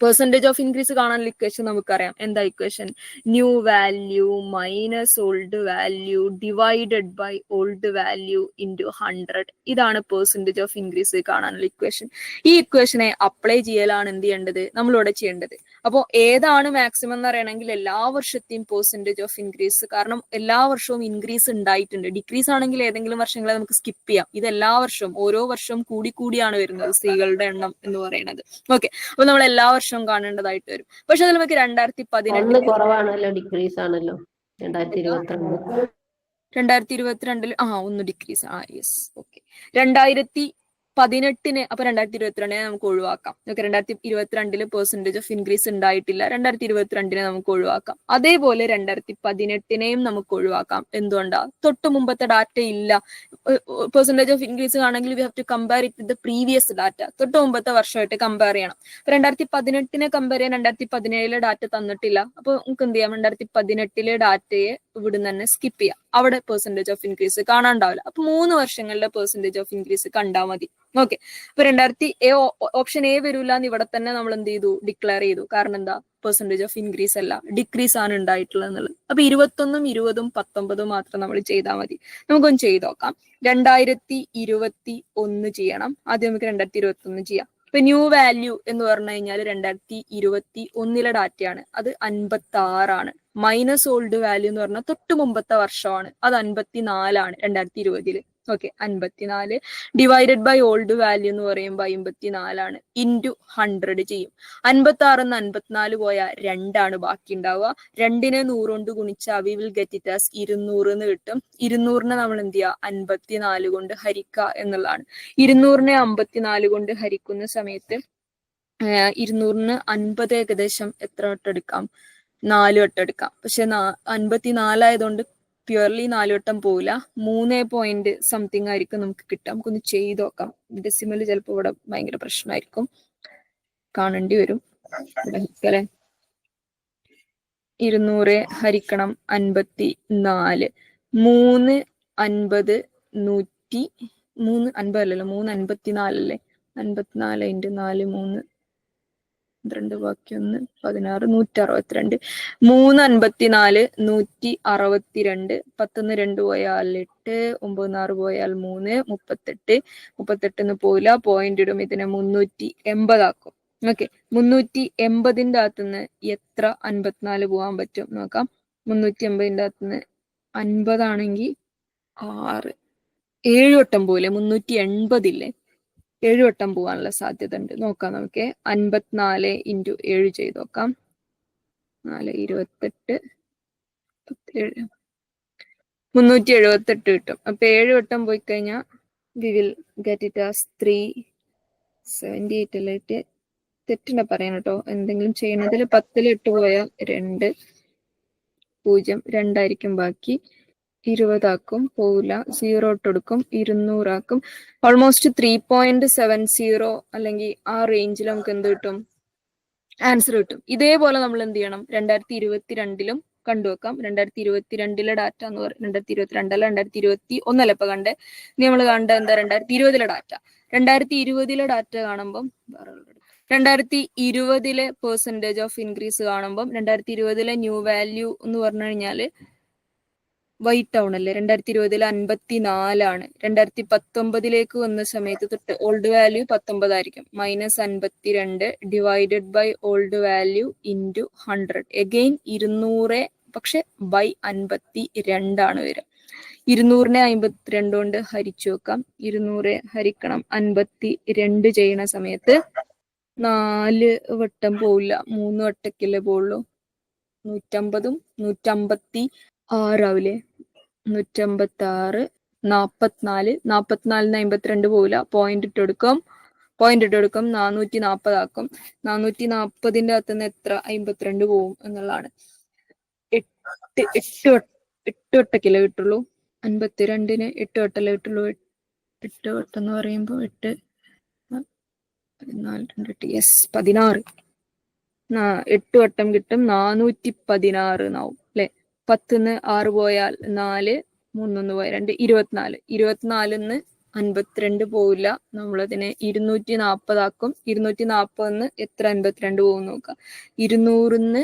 പെർസെന്റേജ് ഓഫ് ഇൻക്രീസ് കാണാനുള്ള ഇക്വേഷൻ നമുക്കറിയാം. എന്താ equation? New value minus old value divided by old value into 100. ഇതാണ് പെർസെന്റേജ് ഓഫ് ഇൻക്രീസ് കാണാനുള്ള ഇക്വേഷൻ. ഈ ഇക്വേഷനെ അപ്ലൈ ചെയ്യലാണ് എന്ത് ചെയ്യേണ്ടത്? നമ്മളിവിടെ ചെയ്യേണ്ടത്. അപ്പോൾ ഏതാണ് മാക്സിമം എന്ന് അറിയണമെങ്കിൽ എല്ലാ വർഷത്തെയും പെർസെന്റേജ് ഓഫ് ഇൻക്രീസ്, കാരണം എല്ലാ വർഷവും ഇൻക്രീസ് ഉണ്ടായിട്ടുണ്ട്. ഡിക്രീസ് ആണെങ്കിൽ ഏതെങ്കിലും വർഷങ്ങളെ നമുക്ക് സ്കിപ്പ് ചെയ്യാം. ഇത് എല്ലാ വർഷവും ഓരോ വർഷവും കൂടിയാണ് വരുന്നത് സ്ത്രീകളുടെ എണ്ണം എന്ന് പറയുന്നത്. ഓക്കെ, അപ്പൊ നമ്മൾ എല്ലാ വർഷവും കാണേണ്ടതായിട്ട് വരും. പക്ഷെ അത് നമുക്ക് 2018 കുറവാണല്ലോ, ഡിക്രീസ് ആണല്ലോ 2022. 2022 ഒന്ന് ഡിക്രീസ്. Yes, okay. 2018 അപ്പൊ 2022 നമുക്ക് ഒഴിവാക്കാം. ഓക്കെ, 2022 പെർസെന്റേജ് ഓഫ് ഇൻക്രീസ് ഉണ്ടായിട്ടില്ല. 2022 നമുക്ക് ഒഴിവാക്കാം. അതേപോലെ 2018 നമുക്ക് ഒഴിവാക്കാം. എന്തുകൊണ്ടാ? തൊട്ട് മുമ്പത്തെ ഡാറ്റ ഇല്ല. പെർസെന്റേജ് ഓഫ് ഇൻക്രീസ് ആണെങ്കിൽ we have to compare it with the previous data. തൊട്ട് മുമ്പത്തെ വർഷമായിട്ട് കമ്പയർ ചെയ്യണം. 2018 കമ്പയർ ചെയ്യാൻ 2017 ഡാറ്റ തന്നിട്ടില്ല. അപ്പൊ നമുക്ക് എന്ത് ചെയ്യാം? 2018 ഡാറ്റയെ ഇവിടുന്ന് തന്നെ സ്കിപ്പ് ചെയ്യാം. അവിടെ പെർസെന്റേജ് ഓഫ് ഇൻക്രീസ് കാണാണ്ടാവില്ല. അപ്പൊ 3 വർഷങ്ങളിലെ പെർസെന്റേജ് ഓഫ് ഇൻക്രീസ് കണ്ടാൽ മതി. ഓക്കെ, അപ്പൊ ഓപ്ഷൻ എ വരൂല എന്ന് ഇവിടെ തന്നെ നമ്മൾ എന്ത് ചെയ്തു? ഡിക്ലെയർ ചെയ്തു. കാരണം എന്താ? പെർസെന്റേജ് ഓഫ് ഇൻക്രീസ് അല്ല, ഡിക്രീസ് ആണ് ഉണ്ടായിട്ടുള്ളത് എന്നുള്ളത്. അപ്പൊ 21ഉം 20ഉം 19ഉം മാത്രം നമ്മൾ ചെയ്താൽ മതി. നമുക്കൊന്ന് ചെയ്ത് നോക്കാം. 2021 ചെയ്യണം. ആദ്യം നമുക്ക് 2021 ചെയ്യാം. ഇപ്പൊ ന്യൂ വാല്യൂ എന്ന് പറഞ്ഞു കഴിഞ്ഞാൽ 2021 ഡാറ്റയാണ്. അത് 56 ആണ്. മൈനസ് ഓൾഡ് വാല്യൂ എന്ന് പറഞ്ഞാൽ തൊട്ട് മുമ്പത്തെ വർഷമാണ്. അത് 54 ആണ് 2020. Okay 54 divided by old value എന്ന് പറയുമ്പോൾ 54 ഇൻറ്റു 100 ചെയ്യും. 56 54 പോയാൽ 2 ബാക്കി ഉണ്ടാവുക. 2നെ 100 കൊണ്ട് ഗുണിച്ചാൽ V will get it as 200 എന്ന് കിട്ടും. 200നെ നമ്മൾ എന്ത് ചെയ്യുക 54 കൊണ്ട് ഹരിക്കുക എന്നുള്ളതാണ്. 200നെ 54 കൊണ്ട് ഹരിക്കുന്ന സമയത്ത് 200ന് 50 ഏകദേശം എത്ര വട്ടം എടുക്കാം? 4 വട്ടം എടുക്കാം. പക്ഷെ 54 ആയതുകൊണ്ട് പ്യുവർലി 4 വട്ടം പോവില്ല. 3 സംതിങ് ആയിരിക്കും നമുക്ക് കിട്ടുക. നമുക്കൊന്ന് ചെയ്ത് നോക്കാം. ഡെസിമൽ ചിലപ്പോൾ ഇവിടെ ഭയങ്കര പ്രശ്നമായിരിക്കും, കാണേണ്ടി വരും. അല്ലെ 200 ഹരിക്കണം 54 3 50 100 3 50 അല്ലല്ലോ 3 54 അല്ലേ 54 ഇൻറ്റു 4 3 12 ബാക്കി 1 16 162 3 54 162 10ന്ന് 2 പോയാൽ 8 9 6 പോയാൽ 3 38 38ന്ന് പോയില്ല പോയിന്റ് ഇടും. ഇതിനെ 380 ആക്കും. ഓക്കെ 380ന്റെ അകത്തുനിന്ന് എത്ര 54 പോകാൻ പറ്റും നോക്കാം. 380ന്റെ അകത്തുനിന്ന് 50 ആണെങ്കിൽ 6 7 വട്ടം പോലെ 380 ഇല്ലേ 7 വട്ടം പോകാനുള്ള സാധ്യത ഉണ്ട്. നോക്കാം നമുക്ക്. 54 ഇൻറ്റു 7 ചെയ്ത് നോക്കാം. 4 28 17 378 കിട്ടും. അപ്പൊ 7 വട്ടം പോയി കഴിഞ്ഞാൽ V will get it as 378 അല്ലേ തെറ്റിനെ പറയാൻ കേട്ടോ. എന്തെങ്കിലും ചെയ്യുന്നതിൽ 10ൽ 8 പോയാൽ 2 0 2 ബാക്കി 20 ആക്കും. പോവില്ല 0 ഇട്ടെടുക്കും 200 ആക്കും. ഓൾമോസ്റ്റ് 3.70 അല്ലെങ്കിൽ ആ റേഞ്ചിൽ നമുക്ക് എന്ത് കിട്ടും ആൻസർ കിട്ടും. ഇതേപോലെ നമ്മൾ എന്ത് ചെയ്യണം 2022ലും കണ്ടുവെക്കാം. 2022ലെ ഡാറ്റ എന്ന് പറയുന്നത് 2022 അല്ല 2021 ഇപ്പൊ കണ്ടേ. ഇനി നമ്മൾ കണ്ട എന്താ 2020ലെ ഡാറ്റ. 2020ലെ ഡാറ്റ കാണുമ്പം 2020ലെ പെർസെൻറ്റേജ് ഓഫ് ഇൻക്രീസ് കാണുമ്പം 2020ലെ ന്യൂ വാല്യൂ എന്ന് പറഞ്ഞു കഴിഞ്ഞാല് വൈറ്റ് ടൗൺ അല്ലേ 2020ൽ 54 2019ലേക്ക് വന്ന സമയത്ത് തൊട്ട് ഓൾഡ് വാല്യൂ 19 ആയിരിക്കും. -52 divided by old value into 100 again 200 പക്ഷെ ബൈ 52 വരിക. 200നെ 52 കൊണ്ട് ഹരിച്ചു വെക്കാം. 200 ഹരിക്കണം 52 ചെയ്യണ സമയത്ത് 4 വട്ടം പോവില്ല 3 വട്ടക്കല്ലേ പോവുള്ളൂ. 150ഉം 156 ആവില്ലേ 156 44 44ന് 52 പോവില്ല പോയിന്റ് ഇട്ടെടുക്കും 440 ആക്കും. 440ന്റെ അകത്തുനിന്ന് എത്ര 52 പോവും എന്നുള്ളതാണ്. 8 വട്ടക്കല്ലേ കിട്ടുള്ളൂ. 52ന് 8 വട്ടല്ലേ കിട്ടുള്ളൂ. 8 വട്ടം എന്ന് പറയുമ്പോൾ 8 14 യെസ് 16 8 വട്ടം കിട്ടും 416 എന്നാവും അല്ലെ. 10ന്ന് 6 പോയാൽ 4 3 പോയാൽ 2 24 24ന്ന് 52 പോവില്ല. നമ്മളതിനെ 240 ആക്കും. 240ന്ന് എത്ര 52 പോകും നോക്കാം. 200ന്ന്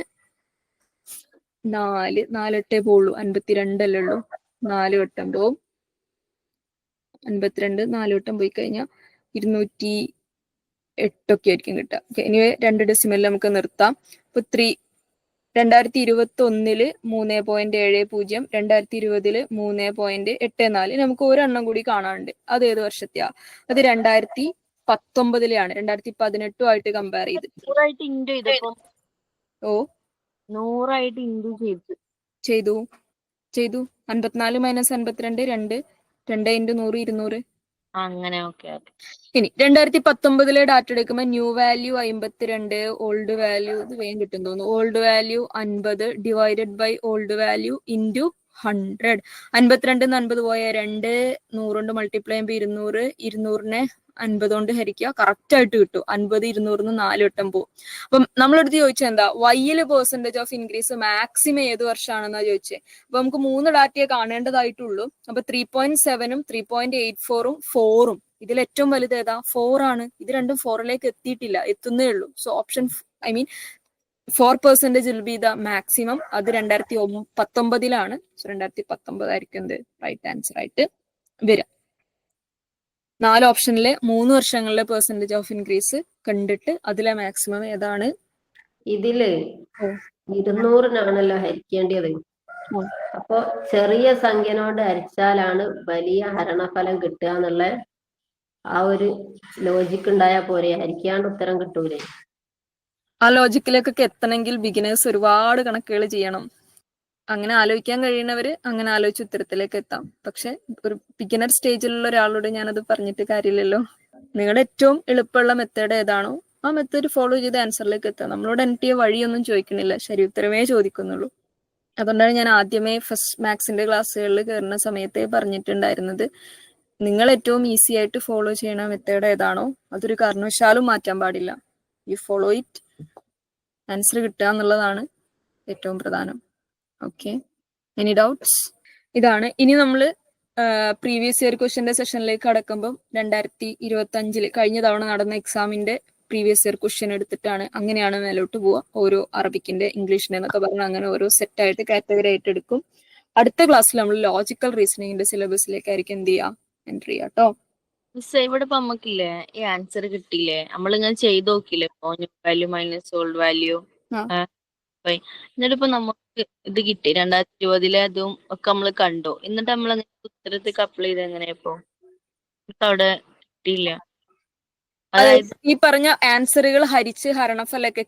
4 വട്ടേ പോവുള്ളൂ 52 അല്ലേ ഉള്ളൂ. 4 വട്ടം പോവും 52 4 വട്ടം പോയി കഴിഞ്ഞാൽ 208 ഒക്കെ ആയിരിക്കും കിട്ടുക. ഇനി 2 ഡെസിമലിൽ നമുക്ക് നിർത്താം. ഇപ്പൊ 2021ല് 3.70 2020ല് 3.84 നമുക്ക് ഒരെണ്ണം കൂടി കാണാനുണ്ട്. അത് ഏത് വർഷത്തെയാ? അത് 2019ലെയാണ്. 2018 കമ്പയർ ചെയ്ത് 100 ഇൻറ്റു ചെയ്തപ്പോ ഓ 100 ഇൻറ്റു ചെയ്തു 54 മൈനസ് 52 2 2 ഇൻറ്റു 100 200. അങ്ങനെ ഓക്കെ. ഇനി 2019ലെ ഡാറ്റ എടുക്കുമ്പോൾ ന്യൂ വാല്യൂ 52 ഓൾഡ് വാല്യൂ ഇത് വേഗം കിട്ടും തോന്നുന്നു. Old value 50 divided by old value into 100. 52 50 പോയ 2 100 കൊണ്ട് മൾട്ടിപ്ലൈ ചെയ്യുമ്പോൾ 200 200നെ 50 കൊണ്ട് ഹരിക്കുക കറക്റ്റ് ആയിട്ട് കിട്ടും. 50 200ന്ന് 4 വട്ടം പോകും. അപ്പം നമ്മളെടുത്ത് ചോദിച്ചാൽ എന്താ വൈയില് പെർസെന്റേജ് ഓഫ് ഇൻക്രീസ് മാക്സിമം ഏത് വർഷമാണെന്നാ ചോദിച്ചേ. അപ്പൊ നമുക്ക് 3 ഡാറ്റയെ കാണേണ്ടതായിട്ടുള്ളൂ. അപ്പൊ 3.7ഉം 3.84ഉം 4ഉം ഇതിൽ ഏറ്റവും വലുത് ഏതാ 4 ആണ്. ഇത് രണ്ടും 4ലേക്ക് എത്തിയിട്ടില്ല, എത്തുന്നേ ഉള്ളൂ. So option 4% will be the maximum. അത് 2019ലാണ്. സോ 2019 ആയിരിക്കും എന്ത് റൈറ്റ് ആൻസർ ആയിട്ട് വരിക. 4 ഓപ്ഷനിലെ 3 വർഷങ്ങളിലെ പെർസെന്റേജ് ഓഫ് ഇൻക്രീസ് കണ്ടിട്ട് അതിലെ മാക്സിമം ഏതാണ്? ഇതില് 200നാണല്ലോ ഹരിക്കേണ്ടത്. ഉം. അപ്പൊ ചെറിയ സംഖ്യനോട് ഹരിച്ചാലാണ് വലിയ ഹരണഫലം കിട്ടുക എന്നുള്ള ആ ഒരു ലോജിക്ക് ഉണ്ടായാൽ പോരെ, ഹരിക്കാണ്ട് ഉത്തരം കിട്ടൂലേ? ആ ലോജിക്കിലേക്കൊക്കെ എത്തണമെങ്കിൽ ബിഗിനേഴ്സ് ഒരുപാട് കണക്കുകൾ ചെയ്യണം. അങ്ങനെ ആലോചിക്കാൻ കഴിയുന്നവര് അങ്ങനെ ആലോചിച്ച് ഉത്തരത്തിലേക്ക് എത്താം. പക്ഷെ ഒരു ബിഗിനർ സ്റ്റേജിലുള്ള ഒരാളോട് ഞാനത് പറഞ്ഞിട്ട് കാര്യമില്ലല്ലോ. നിങ്ങളുടെ ഏറ്റവും എളുപ്പമുള്ള മെത്തേഡ് ഏതാണോ ആ മെത്തേഡ് ഫോളോ ചെയ്ത് ആൻസറിലേക്ക് എത്താം. നമ്മളോട് എനിക്ക് വഴിയൊന്നും ചോദിക്കണില്ല, ശരി ഉത്തരമേ ചോദിക്കുന്നുള്ളൂ. അതുകൊണ്ടാണ് ഞാൻ ആദ്യമേ ഫസ്റ്റ് മാത്സിന്റെ ക്ലാസ്സുകളിൽ കയറുന്ന സമയത്തേ പറഞ്ഞിട്ടുണ്ടായിരുന്നത്, നിങ്ങൾ ഏറ്റവും ഈസി ആയിട്ട് ഫോളോ ചെയ്യണ മെത്തേഡ് ഏതാണോ അതൊരു കാരണവശാലും മാറ്റാൻ പാടില്ല. യു ഫോളോ ഇറ്റ്, ആൻസർ കിട്ടുക എന്നുള്ളതാണ് ഏറ്റവും പ്രധാനം. Okay, any doubts? ഇതാണ്. ഇനി നമ്മൾ പ്രീവിയസ് ഇയർ ക്വസ്റ്റ്യന്റെ സെഷനിലേക്ക് കടക്കുമ്പോൾ 2025 കഴിഞ്ഞ തവണ നടന്ന എക്സാമിന്റെ പ്രീവിയസ് ഇയർ ക്വസ്റ്റ്യൻ എടുത്തിട്ടാണ് അങ്ങനെയാണ് മേലോട്ട് പോവുക. ഓരോ അറബിക്കിന്റെ ഇംഗ്ലീഷിന്റെ എന്നൊക്കെ പറഞ്ഞാൽ അങ്ങനെ ഓരോ സെറ്റ് ആയിട്ട് കാറ്റഗറി ആയിട്ട് എടുക്കും. അടുത്ത ക്ലാസ്സിൽ നമ്മൾ ലോജിക്കൽ റീസണിങ്ങിന്റെ സിലബസിലേക്കായിരിക്കും എന്ത് ചെയ്യുക, എൻട്രി ചെയ്യാം കേട്ടോ. മിസ് ഇവിടെ ഇപ്പൊ നമുക്കില്ലേ ഈ ആൻസർ കിട്ടിയില്ലേ, നമ്മളിങ്ങനെ ചെയ്ത് നോക്കില്ലേ new value minus old value. ആ. എന്നിട്ടിപ്പോ നമുക്ക് ഇത് കിട്ടി 2020 അതും ഒക്കെ നമ്മൾ കണ്ടു. എന്നിട്ട് നമ്മൾ ഉത്തരത്തേക്ക് അപ്ലൈ ചെയ്ത് എങ്ങനെയാ ഇപ്പൊ അവിടെ കിട്ടിയില്ല. അതായത് ഈ പറഞ്ഞ ആൻസറുകൾ ഹരിച്ച് ഹരണഫലമൊക്കെ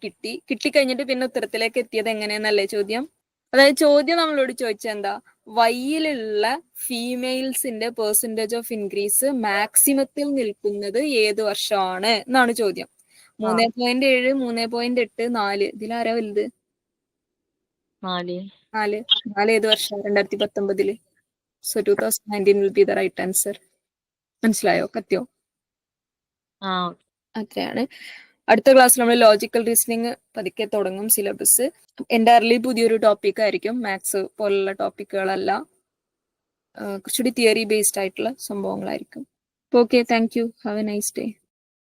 കിട്ടിക്കഴിഞ്ഞിട്ട് പിന്നെ ഉത്തരത്തിലേക്ക് എത്തിയത് എങ്ങനെയെന്നല്ലേ ചോദ്യം. അതായത് ചോദ്യം നമ്മളോട് ചോദിച്ചത് എന്താ, വൈയിലുള്ള ഫീമെയിൽസിന്റെ പെർസെന്റേജ് ഓഫ് ഇൻക്രീസ് മാക്സിമത്തിൽ നിൽക്കുന്നത് ഏത് വർഷമാണ് എന്നാണ് ചോദ്യം. 3.7, 3.8, 4 ഇതിലാരാ വലുത്? 4 ഏത് വർഷം? 2019. So 2019 will be the right answer. മനസ്സിലായോ? കത്തിയോ? അത്രയാണ്. അടുത്ത ക്ലാസ്സിൽ നമ്മൾ ലോജിക്കൽ റീസണിങ് പതുക്കെ തുടങ്ങും. സിലബസ് എൻറ്റയർലി പുതിയൊരു ടോപ്പിക് ആയിരിക്കും. മാത്സ് പോലുള്ള ടോപ്പിക്കുകളല്ല, കുറച്ചുകൂടി തിയറി ബേസ്ഡ് ആയിട്ടുള്ള സംഭവങ്ങളായിരിക്കും. Okay, thank you. Have a nice day.